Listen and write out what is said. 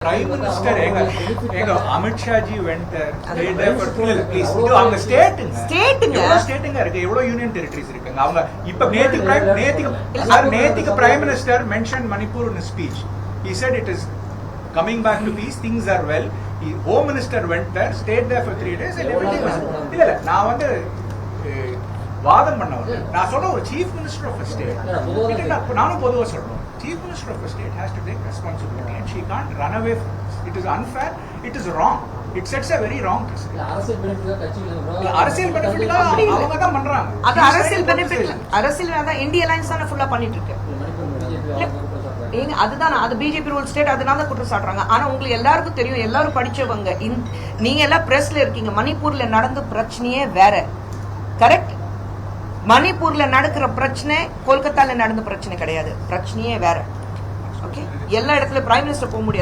Prime Minister Amit Shah ji went there. Please, அவங்க ஸ்டேட்டுங்க இருக்கு, எவ்வளவு யூனியன் டெரிட்டரிஸ் இருக்குங்க. அவங்க இப்ப நேத்திக்கு prime minister mention Manipur in his speech. He said it is coming back to peace, things are well. Home Minister went there, stayed there for 3 days and everything was இல்ல நான் வந்து வாதம் பண்ணவங்க. நான் சொன்ன ஒரு சீஃப் மினிஸ்டர் ஆஃப் ஸ்டேட், நானும் பொதுவா சொல்றேன், Chief Minister of a state has to take responsibility and she can't run away from this. It is unfair, it is wrong. It sets a very wrong precedent. அரசியல் benefit அவங்க தான் பண்றாங்க. அது அரசியல் benefit, அரசியல் தான் இந்திய அலைன்ஸ் தான ஃபுல்லா பண்ணிட்டு இருக்கு. அதுதான் அது பிஜேபி ரூல் ஸ்டேட், அதனால குற்றம் சாட்டுறாங்க. ஆனா உங்களுக்கு எல்லாருக்கும் தெரியும், எல்லாரும் படிச்சவங்க, நீங்க எல்லாம் பிரஸ்ல இருக்கீங்க, மணிப்பூர்ல நடந்த பிரச்சனையே வேற. கரெக்ட்? மணிப்பூர்ல நடக்கிற பிரச்சனை கொல்கத்தால நடந்த பிரச்சனை கிடையாது, பிரச்சனையே வேற. ஓகே, எல்லா இடத்துல பிரைம் மினிஸ்டர் போக முடியாது.